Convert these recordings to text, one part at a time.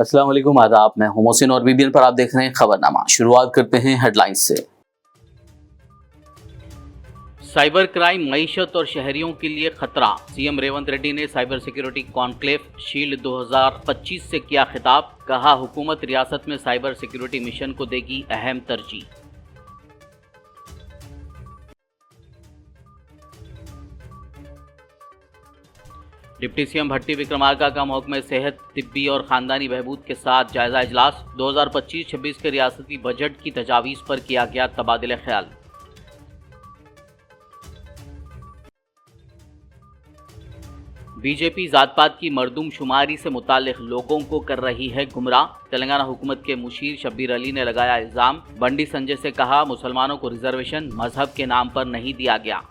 अस्सलाम वालेकुम, आदाब। मैं हूं मोहसिन और बीबीएन पर आप देख रहे हैं खबरनामा। शुरुआत करते हैं हेडलाइंस से। साइबर क्राइम मईशत और शहरियों के लिए खतरा। सीएम रेवंत रेड्डी ने साइबर सिक्योरिटी कॉन्क्लेव शील्ड 2025 से किया खिताब। कहा, हुकूमत रियासत में साइबर सिक्योरिटी मिशन को देगी अहम तरजीह। डिप्टी सीएम भट्टी विक्रमार्का का महकमे सेहत, तिब्बी और खानदानी बहबूद के साथ जायजा इजलास। 2025-26 के रियासती बजट की तजावीज़ पर किया गया तबादला ख्याल। बीजेपी जात पात की मरदूमशुमारी से मुताल्लिक लोगों को कर रही है गुमराह। तेलंगाना हुकूमत के मुशीर शब्बीर अली ने लगाया इल्जाम। बंडी संजय से कहा, मुसलमानों को रिजर्वेशन मजहब के नाम पर नहीं दिया गया।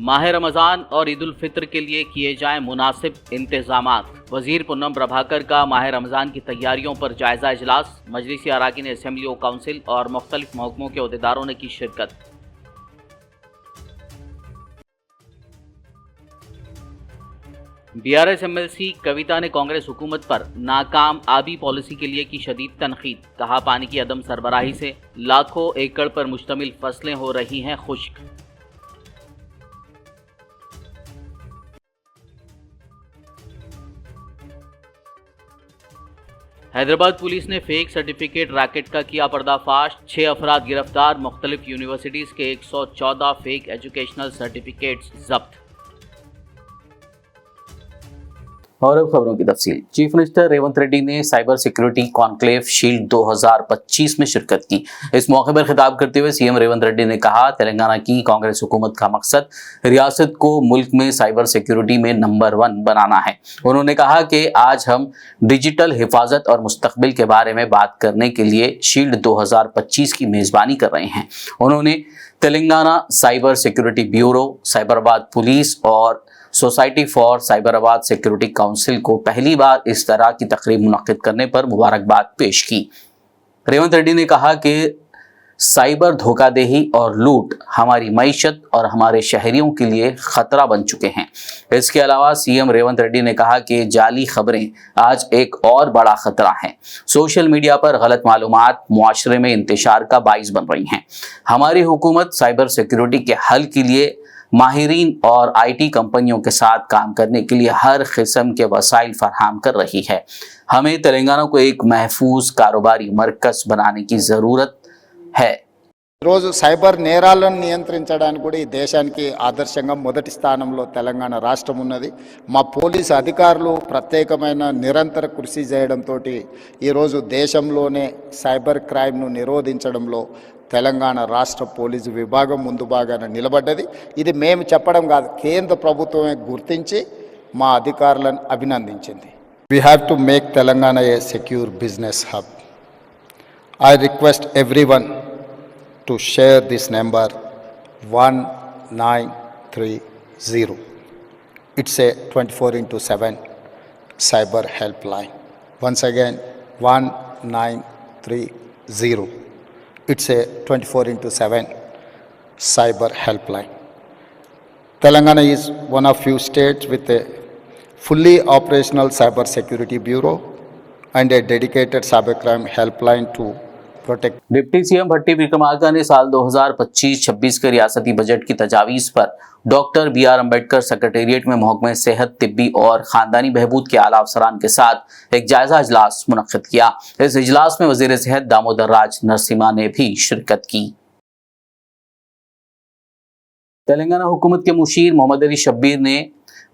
माह रमज़ान और ईद उल फित्र के लिए किए जाएं मुनासिब इंतजामात। वजीर पुन्नम प्रभाकर का माह रमज़ान की तैयारियों पर जायजा इजलास। मजलिसी अराकीन असेंबली व काउंसिल और मुख्तलिफ महकमों के अहदेदारों ने की शिरकत। बीआरएस एमएलसी कविता ने कांग्रेस हुकूमत पर नाकाम आबी पॉलिसी के लिए की शदीद तनकीद। कहा, पानी की अदम सरबराही से लाखों एकड़ पर मुश्तमिल फसलें हो रही हैं खुश्क। हैदराबाद पुलिस ने फेक सर्टिफिकेट रैकेट का किया पर्दाफाश। 6 अफराद गिरफ्तार। मुख्तलिफ यूनिवर्सिटीज़ के 114 फेक एजुकेशनल सर्टिफिकेट्स जब्त। और अब खबरों की तफसील। चीफ मिनिस्टर रेवंत रेड्डी ने साइबर सिक्योरिटी कॉन्क्लेव शील्ड 2025 में शिरकत की। इस मौके पर खिताब करते हुए सीएम रेवंत रेड्डी ने कहा, तेलंगाना की कांग्रेस हुकूमत का मकसद रियासत को मुल्क में साइबर सिक्योरिटी में नंबर 1 बनाना है। उन्होंने कहा कि आज हम डिजिटल हिफाजत और मुस्तकबिल के बारे में बात करने के लिए शील्ड 2025 की मेजबानी कर रहे हैं। उन्होंने Telangana cyber security bureau, Cyberabad police और society for Cyberabad security council को पहली बार इस तरह की तकरीब मुनक्किद करने पर मुबारकबाद पेश की। रेवंत रेड्डी ने कहा कि साइबर धोखाधड़ी और लूट हमारी मईशत और हमारे शहरियों के लिए खतरा बन चुके हैं। इसके अलावा सीएम रेवंत रेड्डी ने कहा कि जाली खबरें आज एक और बड़ा खतरा हैं। सोशल मीडिया पर गलत मालूमात मुआशरे में इंतशार का बाइस बन रही हैं। हमारी हुकूमत साइबर सिक्योरिटी के हल के लिए माहिरीन और आईटी कंपनियों के साथ काम करने के लिए हर किस्म के वसाइल फराहम कर रही है। हमें तेलंगाना को एक महफूज कारोबारी मरकज बनाने की ज़रूरत है। రోజు సైబర్ నేరాలను నియంత్రించడానికి కూడా ఈ దేశానికి ఆదర్శంగా మొదటి స్థానంలో తెలంగాణ రాష్ట్రం ఉన్నది. మా పోలీసు అధికారులు ప్రత్యేకమైన నిరంతర కృషి చేయడంతో ఈరోజు దేశంలోనే సైబర్ క్రైమ్ను నిరోధించడంలో తెలంగాణ రాష్ట్ర పోలీసు విభాగం ముందు భాగాన నిలబడ్డది. ఇది మేము చెప్పడం కాదు, కేంద్ర ప్రభుత్వమే గుర్తించి మా అధికారులను అభినందించింది. We have to make Telangana a secure business hub. I request everyone to share this number 1930. It's a 24/7 cyber helpline. Once again, 1930. It's a 24/7 cyber helpline. Telangana is one of few states with a fully operational cyber security bureau and a dedicated cybercrime helpline to protect. Deputy CM Bhatti Vikramarka ने साल 2025-26 के रियासती budget की तजावीज़ पर doctor BR Ambedkar secretariat में महकमे सेहत, तिब्बी और खानदानी बहबूद के आला अफसरान के साथ एक जायजा इजलास मुनक्किद किया। इस इजलास में वजीर सेहत दामोदर राज नरसिम्हा ने भी शिरकत की। तेलंगाना हुकूमत के मुशीर मोहम्मद अली शब्बीर ने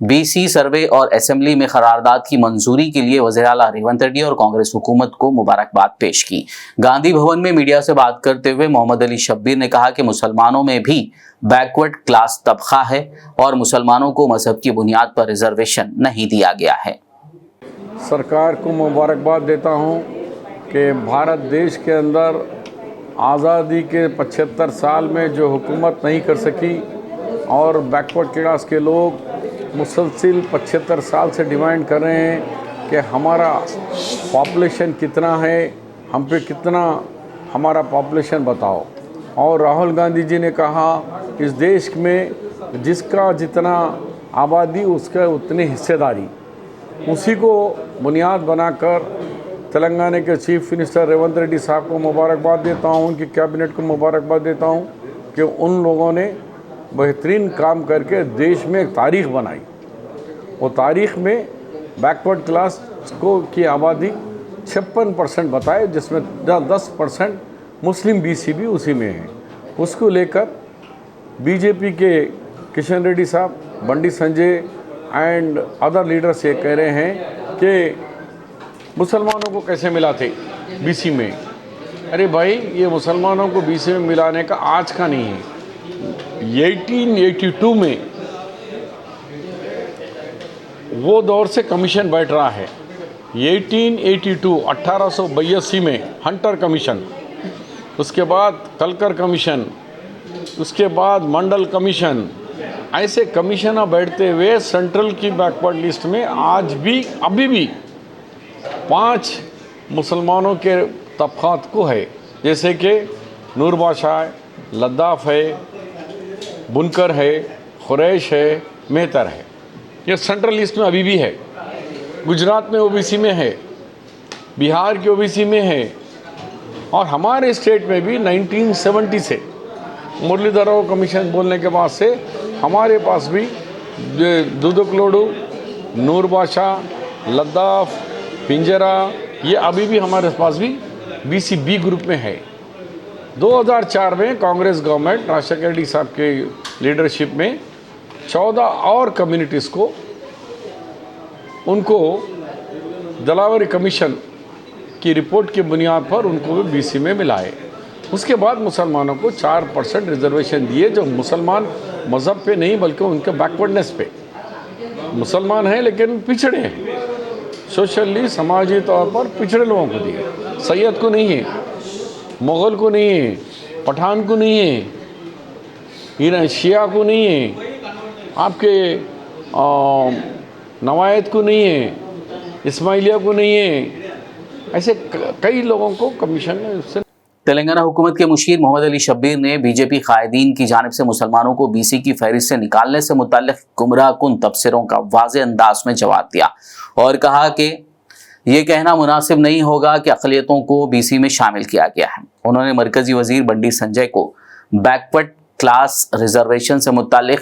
BC सर्वे और असेंबली में करारदाद की मंजूरी के लिए वज़ीर आला रेवंत रेड्डी और कांग्रेस हुकूमत को मुबारकबाद पेश की। गांधी भवन में मीडिया से बात करते हुए मोहम्मद अली शब्बीर ने कहा कि मुसलमानों में भी बैकवर्ड क्लास तबका है और मुसलमानों को मजहब की बुनियाद पर रिजर्वेशन नहीं दिया गया है। सरकार को मुबारकबाद देता हूं कि भारत देश के अंदर आज़ादी के 75 साल में जो हुकूमत नहीं कर सकी और बैकवर्ड क्लास के लोग मुसलसिल 75 साल से डिमांड कर रहे हैं कि हमारा पॉपुलेशन कितना है, हम पे कितना हमारा पॉपुलेशन बताओ। और राहुल गांधी जी ने कहा इस देश में जिसका जितना आबादी उसका उतनी हिस्सेदारी, उसी को बुनियाद बनाकर तेलंगाना के चीफ मिनिस्टर रेवंत रेड्डी साहब को मुबारकबाद देता हूँ, उनकी कैबिनेट को मुबारकबाद देता हूँ कि उन लोगों ने बेहतरीन काम करके देश में एक तारीख बनाई। वो तारीख में बैकवर्ड क्लास को की आबादी 56% बताए, जिसमें 10% मुस्लिम BC भी उसी में है। उसको लेकर बीजेपी के किशन रेड्डी साहब, Bandi Sanjay and other leaders ये कह रहे हैं कि मुसलमानों को कैसे मिला थे BC में। अरे भाई, ये मुसलमानों को BC में मिलाने का आज का नहीं है। 1882 में वो दौर से कमीशन बैठ रहा है। 1882 में हंटर कमीशन, उसके बाद कलकर कमीशन, उसके बाद मंडल कमीशन, ऐसे कमीशन बैठते हुए सेंट्रल की बैकवर्ड लिस्ट में आज भी अभी भी 5 मुसलमानों के तबक़ात को है, जैसे कि नूर बादशाह है, लद्दाफ है, बुनकर है, खुरैश है, मेहतर है। ये सेंट्रल लिस्ट में अभी भी है। गुजरात में OBC में है, बिहार के OBC में है, और हमारे स्टेट में भी 1970 से मुरलीधर कमीशन बोलने के बाद से हमारे पास भी दुदुकलोडू, नूर बादशाह, लद्दाफ, पिंजरा, ये अभी भी हमारे पास भी BC B ग्रुप में है। 2004 में कांग्रेस गवर्नमेंट राजशेखर रेड्डी साहब के लीडरशिप में 14 और कम्युनिटीज़ को उनको दलावरी कमीशन की रिपोर्ट की बुनियाद पर उनको भी BC में मिलाए। उसके बाद मुसलमानों को 4% रिजर्वेशन दिए, जो मुसलमान मज़हब पे नहीं बल्कि उनके बैकवर्डनेस पे मुसलमान हैं लेकिन पिछड़े हैं, सोशली समाजी तौर पर पिछड़े लोगों को दिए। सैयद को नहीं है, मुग़ल को नहीं है, पठान को नहीं है, शिया को नहीं है, आपके नवायत को नहीं है, इस्माइलिया को नहीं है, ऐसे कई लोगों को कमीशन ने उससे। तेलंगाना हुकूमत के मुशीर मोहम्मद अली शब्बीर ने बीजेपी कायदीन की जानिब से मुसलमानों को BC की फहरिस्त से निकालने से मुताल्लिक गुमराह कुन तबसरों का वाज़ेह अंदाज में जवाब दिया और कहा कि ये कहना मुनासिब नहीं होगा कि अक़लियतों को BC में शामिल किया गया है। उन्होंने मरकजी वजीर बंडी संजय को बैकवर्ड क्लास रिजर्वेशन से मुताल्लिक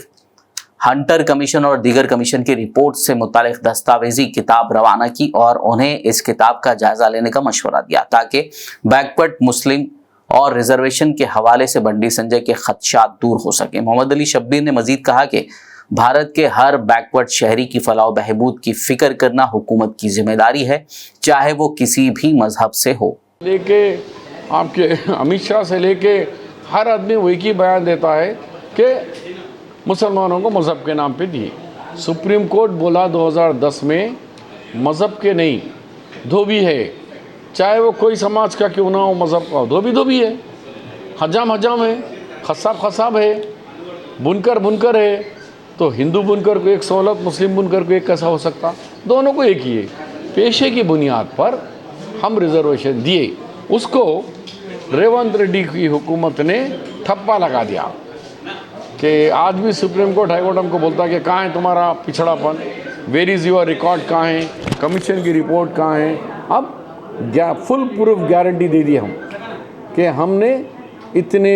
हंटर कमीशन और दीगर कमीशन की रिपोर्ट से मुतालिक दस्तावेजी किताब रवाना की और उन्हें इस किताब का जायजा लेने का मशवरा दिया ताकि बैकवर्ड मुस्लिम और रिजर्वेशन के हवाले से बंडी संजय के खदशात दूर हो सके। मोहम्मद अली शब्बीर ने मजीद कहा कि भारत के हर बैकवर्ड शहरी की फलाह बहबूद की फिक्र करना हुकूमत की जिम्मेदारी है, चाहे वो किसी भी मजहब से हो। लेके आपके अमित शाह से लेके हर आदमी वही की बयान देता है कि मुसलमानों को मज़हब के नाम पे दिए। सुप्रीम कोर्ट बोला 2010 में मज़हब के नहीं, धोबी है, चाहे वो कोई समाज का क्यों ना हो, मज़हब का धोबी है, हजाम है, खसाब है, बुनकर है। तो हिंदू बुनकर को एक सहूलत, मुस्लिम बुनकर को एक कैसा हो सकता? दोनों को एक ही है। पेशे की बुनियाद पर हम रिजर्वेशन दिए, उसको रेवंत रेड्डी की हुकूमत ने ठप्पा लगा दिया कि आज भी सुप्रीम कोर्ट हाई कोर्ट हमको बोलता है कि कहाँ है तुम्हारा पिछड़ापन, वेयर इज़ योर रिकॉर्ड, कहाँ है कमीशन की रिपोर्ट, कहाँ है। अब फुल प्रूफ गारंटी दे दी हम कि हमने इतने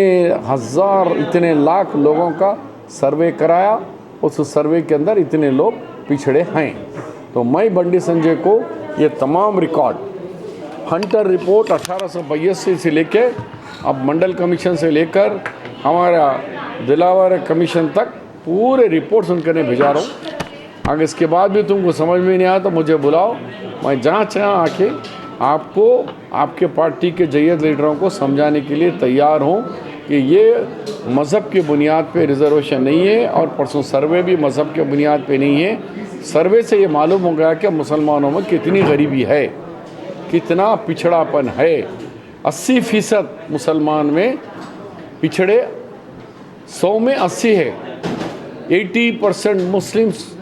हज़ार इतने लाख लोगों का सर्वे कराया, उस सर्वे के अंदर इतने लोग पिछड़े हैं। तो मैं बंडी संजय को ये तमाम रिकॉर्ड, हंटर रिपोर्ट 1882 से लेके अब मंडल कमीशन से लेकर हमारा दिलावर कमीशन तक पूरे रिपोर्ट्स उनके भिजा रहा हूँ। अगर इसके बाद भी तुमको समझ में नहीं आया तो मुझे बुलाओ, मैं जहाँ चाहे आके आपको आपके पार्टी के जय्यद लीडरों को समझाने के लिए तैयार हूँ कि ये मज़हब की बुनियाद पे रिजर्वेशन नहीं है और परसों सर्वे भी मज़हब के बुनियाद पे नहीं है। सर्वे से ये मालूम हो गया कि मुसलमानों में कितनी गरीबी है, कितना पिछड़ापन है। 80% मुसलमान में पिछड़े, 100 में 80 है। 80% मुस्लिम्स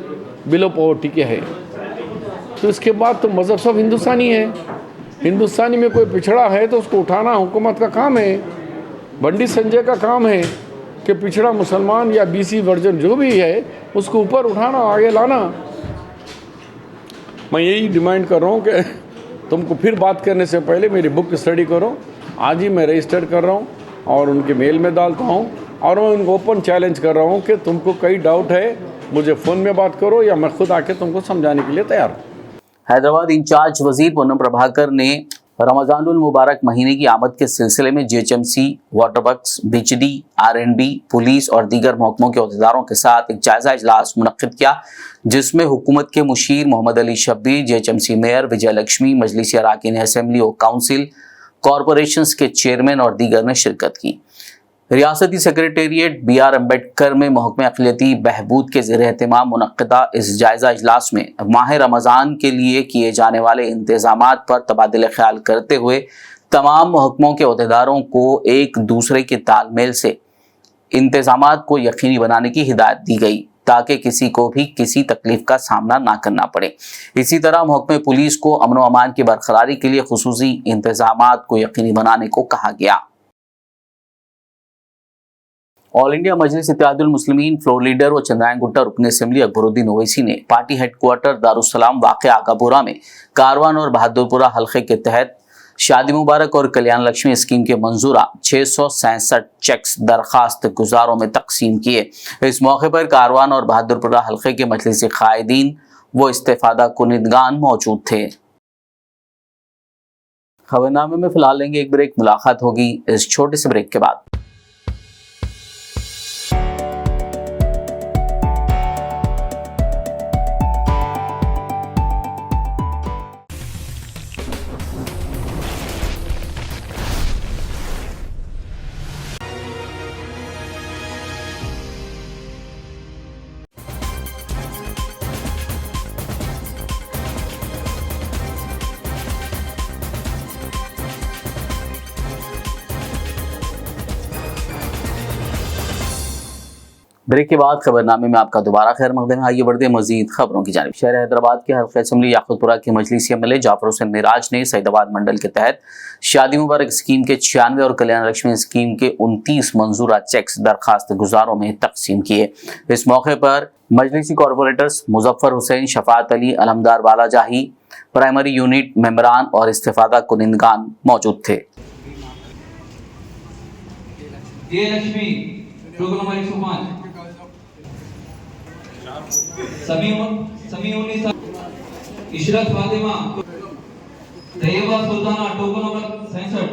बिलो पॉवर्टी के है। तो इसके बाद तो मज़हब सब हिंदुस्तानी है। हिंदुस्तानी में कोई पिछड़ा है तो उसको उठाना हुकूमत का काम है, बंडी संजय का काम है कि पिछड़ा मुसलमान या बीसी वर्जन जो भी है उसको ऊपर उठाना, आगे लाना। मैं यही डिमांड कर रहा हूँ कि तुमको फिर बात करने से पहले मेरी बुक स्टडी करो। आज ही मैं रजिस्टर कर रहा हूँ और उनके मेल में डालता हूँ, और मैं उनको ओपन चैलेंज कर रहा हूँ कि तुमको कई डाउट है मुझे फ़ोन में बात करो या मैं खुद आके तुमको समझाने के लिए तैयार हूँ। हैदराबाद इंचार्ज वजीर पूनम प्रभाकर ने रमजानुल मुबारक महीने की आमद के सिलसिले में जीएचएमसी, वाटर वर्क्स, बिजली, आरएंडबी, पुलिस और दीगर महकमों के अहदेदारों के साथ एक जायजा इजलास मुनक्किद किया, जिसमें हुकूमत के मुशीर मोहम्मद अली शब्बीर, जीएचएमसी मेयर विजय लक्ष्मी, मजलिसी अराकीन असेंबली और काउंसिल, कॉरपोरेशंस के चेयरमैन और दीगर ने शिरकत की। रियासती सेक्रेटेरिएट BR अम्बेडकर में महकमे अक़लियती बहबूद के ज़ेर एहतमाम मुनक्किदा इस जायज़ा इजलास में माह रमज़ान के लिए किए जाने वाले इंतज़ामात पर तबादला ख्याल करते हुए तमाम महकमों के अहदेदारों को एक दूसरे के तालमेल से इंतज़ामात को यकीनी बनाने की हिदायत दी गई, ताकि किसी को भी किसी तकलीफ का सामना ना करना पड़े। इसी तरह महकमे पुलिस को अमन व अमान की बरकरारी के लिए खुसूसी इंतज़ामात को यकीनी बनाने को कहा गया। ऑल इंडिया मजलिस इत्तेहादुल मुस्लिमीन फ्लोर लीडर व चंद्रायन गुट्टा रुकन असेंबली अकबरुद्दीन ओवैसी ने पार्टी हेडक्वार्टर दारुस्सलाम वाक़िआ आगापुरा में कारवान और बहादुरपुरा हल्के के तहत शादी मुबारक और कल्याण लक्ष्मी स्कीम के मंजूरा 667 चेक्स दरखास्त गुजारों में तकसीम किए। इस मौके पर कारवान और बहादुरपुरा हल्के के मजलिस कायदीन व इस्तेफादा कुनिदगान मौजूद थे। खबरनामे में फिलहाल लेंगे एक ब्रेक, मुलाकात होगी इस छोटे से ब्रेक के बाद। ब्रेक के बाद खबरनामे में आपका दोबारा खैर मकदम है। आइए बढ़ते हैं मजीद खबरों की जानिब। शहर हैदराबाद के हल्का असेंबली याकुतपुरा के मजलिसी एमएलए जाफर हुसैन मिराज ने सईदाबाद मंडल के तहत शादी मुबारक स्कीम के 96 और कल्याण लक्ष्मी स्कीम के 29 मंजूरा चेक्स दरखास्त गुजारों में तकसीम किए। इस मौके पर मजलिसी कॉरपोरेटर्स मुजफ्फर हुसैन, शफात अली, अलमदार वाला जाही, प्राइमरी यूनिट मेंबरान और इस्तेफादा कुनिंदगान मौजूद थे। Samiunnisa, Ishrat Fatima, Tayyaba Sultana token number 67,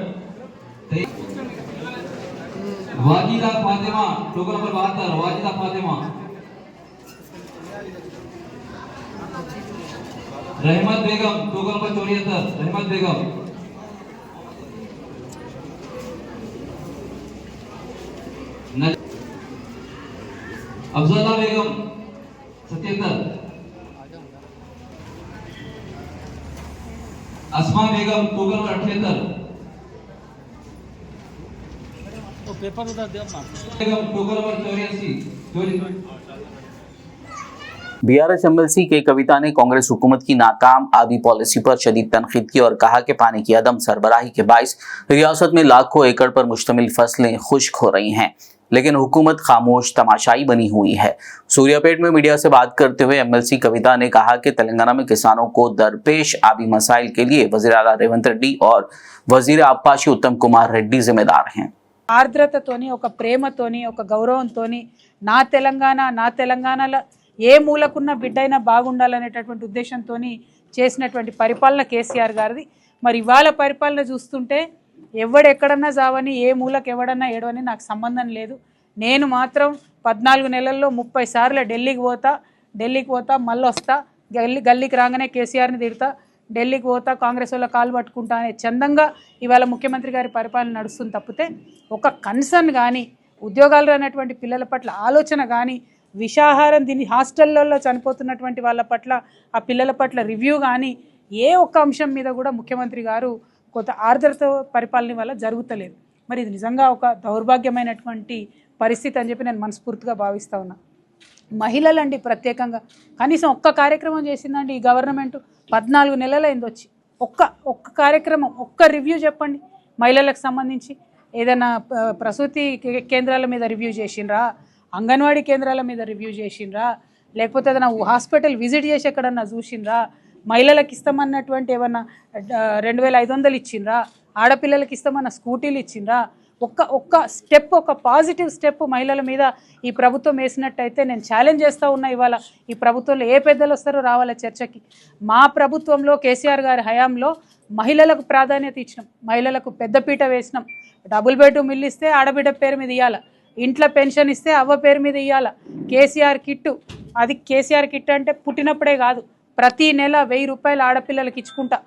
Wajida Fatima token number 72, Wajida Fatima, Rahmat Begum token number 74, रहमत बेगम, अफजला बेगम 77, अस्मा बेगम टोकन नंबर 78, तो पेपर उधर दे बेगम टोकन नंबर 84। BRS MLC के कविता ने कांग्रेस हुकूमत की नाकाम आबी पॉलिसी पर शदीद तनकीद की और कहा कि पानी की अदम सरबराही के बाइस रियासत में लाखों एकड़ पर मुश्तमिल फसलें खुश्क हो रही हैं, लेकिन हुकूमत खामोश तमाशाई बनी हुई है। सूर्यापेट में मीडिया से बात करते हुए MLC कविता ने कहा कि तेलंगाना में किसानों को दरपेश आबी मसाइल के लिए वज़ीर आला रेवंत रेड्डी और वज़ीर आबपाशी उत्तम कुमार रेड्डी जिम्मेदार हैं। ఆర్ద్రతతోని ఒక ప్రేమతోని ఒక గౌరవంతోని నా తెలంగాణలో ఏ మూలకున్న బిడ్డైనా బాగుండాలనేటటువంటి ఉద్దేశంతోని చేసినటువంటి పరిపాలన కేసీఆర్ గారిది. మరి ఇవాళ పరిపాలన చూస్తుంటే ఎవడెక్కడన్నా జావని ఏ మూలకు ఎవడన్నా ఏడవని నాకు సంబంధం లేదు. నేను మాత్రం 14 నెలల్లో 30 సార్లు ఢిల్లీకి పోతా మళ్ళీ వస్తా, గల్లీకి రాగానే కేసీఆర్ని తిడతా, ఢిల్లీకి పోతా కాంగ్రెస్ వాళ్ళ కాలు పట్టుకుంటా అనే చందంగా ఇవాళ ముఖ్యమంత్రి గారి పరిపాలన నడుస్తుంది తప్పితే ఒక కన్సర్న్ కానీ ఉద్యోగాలు రానటువంటి పిల్లల పట్ల ఆలోచన కానీ విషాహారం దీని హాస్టళ్లలో చనిపోతున్నటువంటి వాళ్ళ పట్ల ఆ పిల్లల పట్ల రివ్యూ కానీ ఏ ఒక్క అంశం మీద కూడా ముఖ్యమంత్రి గారు కొంత ఆర్ద్రత పరిపాలన వల్ల జరుగుతలేదు. మరి ఇది నిజంగా ఒక దౌర్భాగ్యమైనటువంటి పరిస్థితి అని చెప్పి నేను మనస్ఫూర్తిగా భావిస్తూ ఉన్నా. మహిళలండి ప్రత్యేకంగా కనీసం ఒక్క కార్యక్రమం చేసిందండి ఈ గవర్నమెంట్ 14 నెలలైంది వచ్చి. ఒక్క కార్యక్రమం ఒక్క రివ్యూ చెప్పండి మహిళలకు సంబంధించి. ఏదైనా ప్రసూతి కేంద్రాల మీద రివ్యూ చేసిండ్రా, అంగన్వాడీ కేంద్రాల మీద రివ్యూ చేసిండ్రా, లేకపోతే ఏదైనా హాస్పిటల్ విజిట్ చేసి ఎక్కడన్నా చూసిండ్రా, మహిళలకు ఇస్తామన్నటువంటి ఏమన్నా 2500 ఇచ్చిండ్రా, ఆడపిల్లలకి ఇస్తామన్న స్కూటీలు ఇచ్చిండ్రా, ఒక్క స్టెప్, ఒక పాజిటివ్ స్టెప్ మహిళల మీద ఈ ప్రభుత్వం వేసినట్టయితే నేను ఛాలెంజ్ చేస్తూ ఉన్నా. ఇవాళ ఈ ప్రభుత్వంలో ఏ పెద్దలు వస్తారో రావాల చర్చకి. మా ప్రభుత్వంలో కేసీఆర్ గారి హయాంలో మహిళలకు ప్రాధాన్యత ఇచ్చినాం, మహిళలకు పెద్దపీట వేసినాం. డబుల్ బెడ్రూమ్ ఇల్లు ఇస్తే ఆడబిడ్డ పేరు మీద ఇవ్వాలి, ఇంట్లో పెన్షన్ ఇస్తే అవ్వ పేరు మీద ఇవ్వాలి. కేసీఆర్ కిట్టు, అది కేసీఆర్ కిట్ అంటే పుట్టినప్పుడే కాదు, ప్రతి నెల 1000 రూపాయలు ఆడపిల్లలకి ఇచ్చుకుంటా.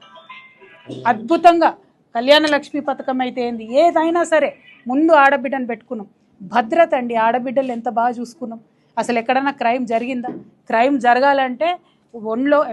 అద్భుతంగా కళ్యాణ లక్ష్మి పథకం అయితే ఏంది, ఏదైనా సరే ముందు ఆడబిడ్డను పెట్టుకున్నాం. భద్రత అండి, ఆడబిడ్డలు ఎంత బాగా చూసుకున్నాం. అసలు ఎక్కడన్నా క్రైమ్ జరిగిందా? క్రైమ్ జరగాలంటే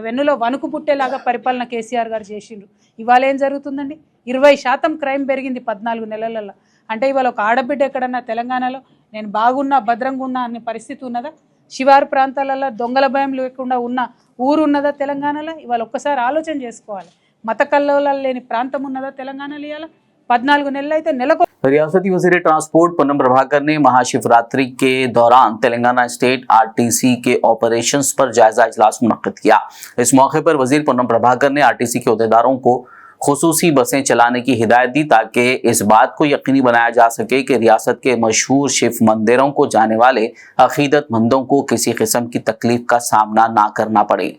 వెన్నులో వణుకు పుట్టేలాగా పరిపాలన కేసీఆర్ గారు చేసిండ్రు. ఇవాళ ఏం జరుగుతుందండి? 20% క్రైమ్ పెరిగింది 14 నెలలలో. అంటే ఇవాళ ఒక ఆడబిడ్డ ఎక్కడన్నా తెలంగాణలో నేను బాగున్నా భద్రంగా ఉన్నా అనే పరిస్థితి ఉన్నదా? శివారు ప్రాంతాలలో దొంగల భయం లేకుండా ఉన్న ఊరు ఉన్నదా తెలంగాణలో? ఇవాళ ఒక్కసారి ఆలోచన చేసుకోవాలి. మత కల్లోలాలు లేని ప్రాంతం ఉన్నదా తెలంగాణలో? ఇవాళ 14 నెలలు అయితే నెలకు. रियासती वजीर ट्रांसपोर्ट पूनम प्रभाकर ने महाशिवरात्रि के दौरान तेलंगाना स्टेट आरटीसी के ऑपरेशंस पर जायजा इजलास मुनक्किद किया। इस मौके पर वजीर पूनम प्रभाकर ने आरटीसी के अहदेदारों को खुसूसी बसें चलाने की हिदायत दी ताकि इस बात को यकीनी बनाया जा सके कि रियासत के मशहूर शिव मंदिरों को जाने वाले अकीदतमंदों को किसी किस्म की तकलीफ का सामना ना करना पड़े।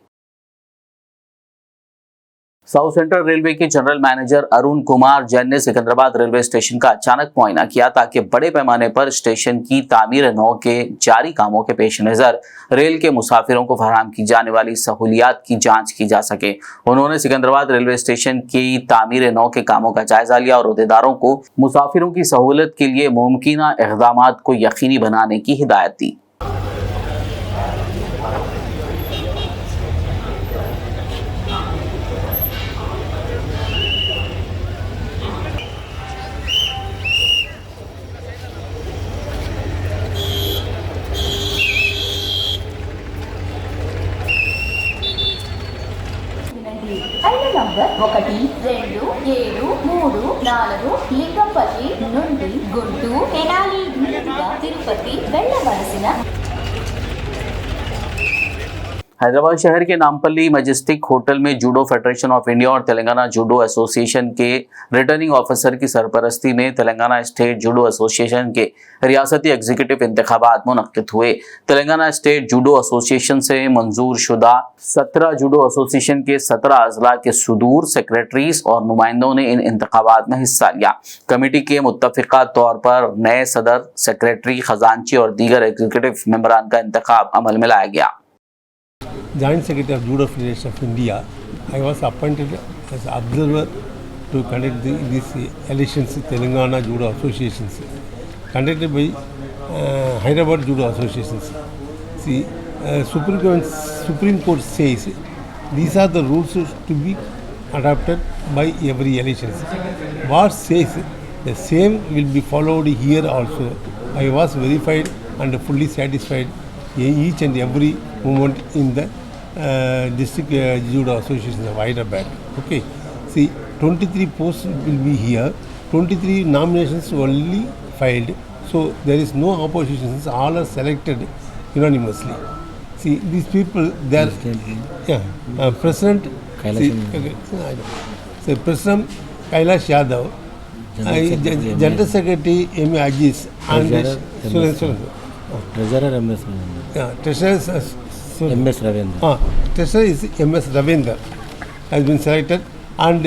साउथ सेंट्रल रेलवे के जनरल मैनेजर अरुण कुमार जैन ने सिकंदराबाद रेलवे स्टेशन का अचानक मुआयना किया ताकि बड़े पैमाने पर स्टेशन की तामीर नौ के जारी कामों के पेश नजर रेल के मुसाफिरों को फराहम की जाने वाली सहूलियात की जांच की जा सके। उन्होंने सिकंदराबाद रेलवे स्टेशन की तामीर नौ के कामों का जायजा लिया और अहदेदारों को मुसाफिरों की सहूलत के लिए मुमकिन इक़दामात को यकीनी बनाने की हिदायत दी। రైలు నంబర్ 1, 2, 7, 3, 4 లింగంపల్లి నుండి గుంటూరు తెనాలి మీదుగా తిరుపతి వెళ్ళవలసిన हैदराबाद शहर के नामपल्ली मजेस्टिक होटल में जूडो फेडरेशन ऑफ इंडिया और तेलंगाना जूडो एसोसिएशन के रिटर्निंग ऑफिसर की सरपरस्ती में तेलंगाना स्टेट जूडो एसोसिएशन के रियासती एग्जीक्यूटिव इंतखाबात मुनक्किद हुए। तेलंगाना स्टेट जूडो एसोसिएशन से मंजूर शुदा 17 जूडो एसोसिएशन के 17 अजला के सुदूर सेक्रेटरीज और नुमाइंदों ने इन इंतखाबात में हिस्सा लिया। कमेटी के मुत्तफिका तौर पर नए सदर, सेक्रेटरी, खजांची और दीगर एग्जीक्यूटिव मेंबरान का इंतखाब अमल में लाया गया। Joint Secretary of Judo Federation of India, I was appointed as observer to conduct these elections in Telangana Judo Associations conducted by Hyderabad Judo Associations. See, Supreme Court says these are the rules to be adopted by every elections. What says the same will be followed here also. I was verified and fully satisfied each and every moment in the district judo association of Hyderabad. Okay, see, 23 posts will be here, 23 nominations only filed, so there is no oppositions, all are selected unanimously. See, these people, they are President President Kailash Yadav, General Secretary M.A. Aziz, and Treasurer MS Treasurer MS Ravindra. Treasurer is MS Ravindra has been selected, and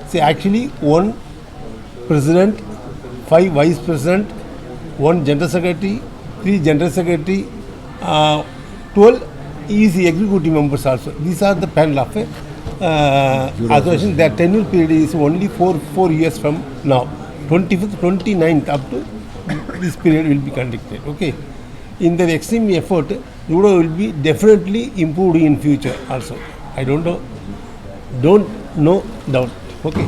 see, actually 1 President, 5 Vice President, 1 General Secretary, 3 General Secretary, 12 easy executive members also. These are the panel of association. Their tenure period is only 4 years from now. 25th, 29th up to this period will be conducted. Okay. In the extreme effort, judo will be definitely improved in future also. I don't know doubt. Okay,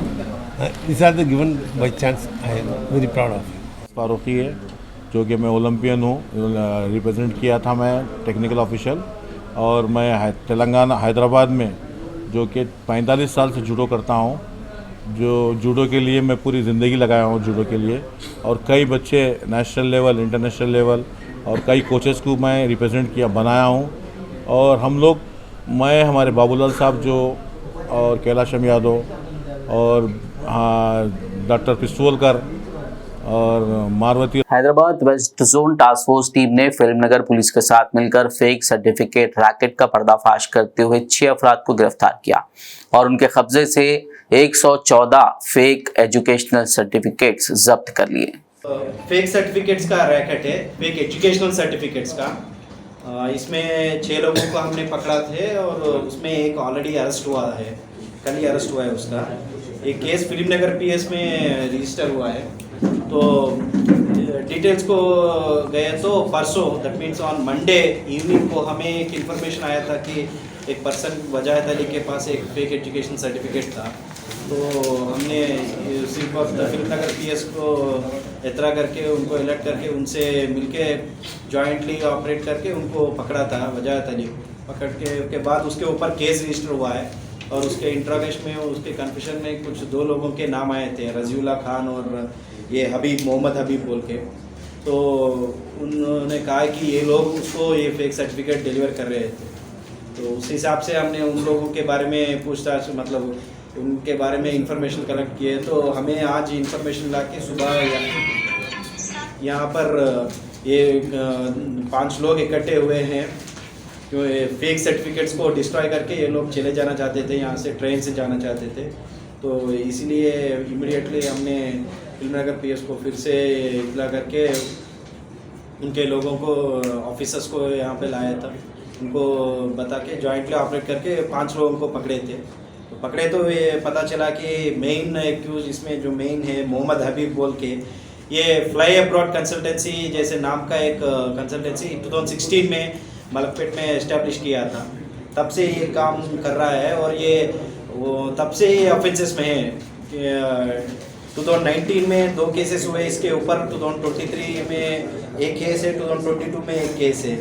these are the given by chance. I am very proud of. Farooqui है, जो कि मैं Olympian हूँ, represent किया था मैं technical official, और मैं तेलंगाना हैदराबाद में जो कि 45 साल से जूडो करता हूँ। जो जूडो के लिए मैं पूरी ज़िंदगी लगाया हूँ जूडो के लिए, और कई बच्चे नेशनल लेवल, इंटरनेशनल लेवल और कई कोचेस को मैं रिप्रेजेंट किया, बनाया हूँ। और हम लोग, मैं, हमारे बाबूलाल साहब जो, और कैलाशम यादव और डॉक्टर पिस्तौलकर और Marwati. Hyderabad west zone task force team ने फिल्मनगर पुलिस के साथ मिलकर फेक सर्टिफिकेट रैकेट का पर्दाफाश करते हुए 6 अफराद को गिरफ्तार किया और उनके कब्जे से 114 फेक एजुकेशनल सर्टिफिकेट्स जब्त कर लिए। फेक सर्टिफिकेट्स का रैकेट है, फेक एजुकेशनल सर्टिफिकेट्स का। इसमें 6 लोगों को हमने पकड़ा थे और उसमें एक ऑलरेडी अरेस्ट हुआ है, कल ही अरेस्ट हुआ है उसका। एक केस फिल्मनगर पीएस में रजिस्टर हुआ है। तो डिटेल्स को गए तो परसों, that means on Monday evening को हमें एक इन्फॉर्मेशन आया था कि एक पर्सन वजाहत अली के पास एक फेक एजुकेशन सर्टिफिकेट था। तो हमने सिर्फ फिल्मनगर पीएस को एतरा करके उनको अलर्ट करके उनसे मिलके जॉइंटली ऑपरेट करके उनको पकड़ा था, वजाहत अली पकड़ के बाद उसके ऊपर केस रजिस्टर हुआ है। और उसके इंट्रोगेशन में, उसके कन्फेशन में कुछ 2 लोगों के नाम आए थे, रजीउल्ला खान और ये हबीब, मोहम्मद हबीब बोल के। तो उन्होंने कहा कि ये लोग उसको ये फेक सर्टिफिकेट डिलीवर कर रहे थे। तो उस हिसाब से हमने उन लोगों के बारे में पूछताछ, मतलब उनके बारे में इंफॉर्मेशन कलेक्ट किए। तो हमें आज इंफॉर्मेशन ला के सुबह यहाँ पर ये 5 लोग इकट्ठे हुए हैं जो फेक सर्टिफिकेट्स को डिस्ट्रॉय करके ये लोग चले जाना चाहते थे, यहाँ से ट्रेन से जाना चाहते थे। तो इसीलिए इमीडिएटली हमने फिल्मनगर पीएस को फिर से इतला करके उनके लोगों को, ऑफिसर्स को यहाँ पे लाया था। उनको बता के जॉइंटली ऑपरेट करके 5 लोगों को पकड़े थे। तो पकड़े तो ये पता चला कि मेन एक्यूज इसमें जो मेन है मोहम्मद हबीब बोल के, ये फ्लाई अब्रॉड कंसल्टेंसी जैसे नाम का एक कंसल्टेंसी 2016 में मलकपेट में इस्टेब्लिश किया था। तब से ये काम कर रहा है और ये तब से ये ऑफेंसेस में है। 2019 में 2 केसेस हुए इसके ऊपर, 2023 में एक केस है, 2022 में एक केस है।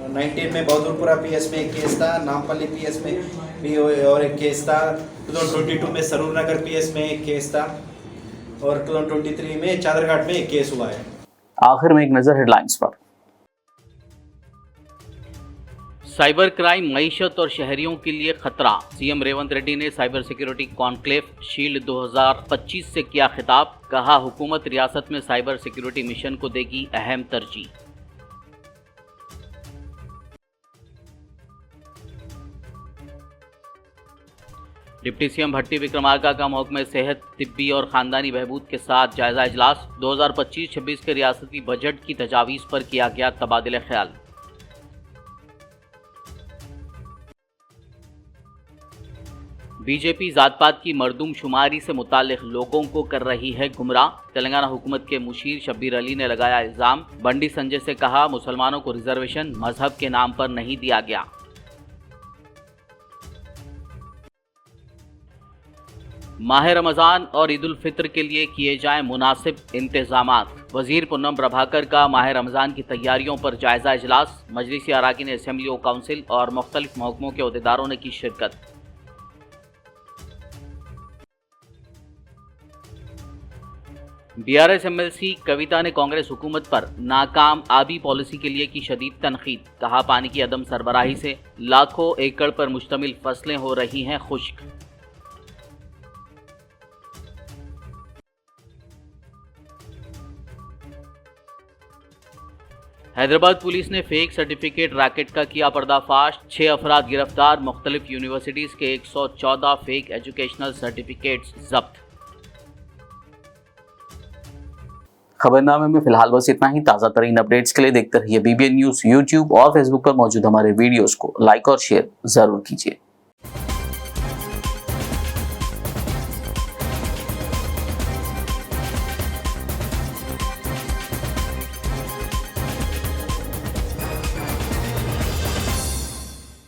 19 में बहादुरपुरा पीएस में एक केस था, नामपल्ली पीएस में भी और एक केस था, 2022 में सरूर नगर पीएस में एक केस था और 2023 में चादरघाट में एक केस हुआ है। आखिर में एक नजर हेडलाइंस पर। साइबर क्राइम मईशत और शहरियों के लिए खतरा, सीएम रेवंत रेड्डी ने साइबर सिक्योरिटी कॉन्क्लेव शील्ड 2025 से किया खिताब, कहा हुकूमत रियासत में साइबर सिक्योरिटी मिशन को देगी अहम तरजीह। डिप्टी सीएम भट्टी विक्रमार्का का महकमे सेहत, तिब्बी और खानदानी बहबूद के साथ जायजा इजलास, 2025-26 के रियासती बजट की तजावीज़ पर किया गया तबादिले ख्याल। बीजेपी जात पात की मरदूमशुमारी से मुताल्लिक लोगों को कर रही है गुमराह, तेलंगाना हुकूमत के मुशीर शब्बीर अली ने लगाया इल्जाम। बंडी संजय से कहा मुसलमानों को रिजर्वेशन मजहब के नाम पर नहीं दिया गया। माह रमज़ान और ईद उल फित्र के लिए किए जाएं मुनासिब इंतजामात, वजीर पुन्नम प्रभाकर का माह रमज़ान की तैयारियों पर जायजा इजलास, मजलिसी अराकीन असेंबली व काउंसिल और मुख्तलिफ महकमों के अहदेदारों ने की शिरकत। बीआरएस एमएलसी कविता ने कांग्रेस हुकूमत पर नाकाम आबी पॉलिसी के लिए की शदीद तनकीद, कहा पानी की अदम सरबराही से लाखों एकड़ पर मुश्तमिल फसलें हो रही हैं खुश्क। हैदराबाद पुलिस ने फेक सर्टिफिकेट रैकेट का किया पर्दाफाश, 6 अफराद गिरफ्तार, मुख्तलिफ यूनिवर्सिटीज के 114 फेक एजुकेशनल सर्टिफिकेट्स जब्त। खबरनामे में फिलहाल बस इतना ही। ताज़ा तरीन अपडेट्स के लिए देखते रहिए BBN न्यूज़ यूट्यूब और फेसबुक पर मौजूद हमारे वीडियोस को लाइक और शेयर जरूर कीजिए।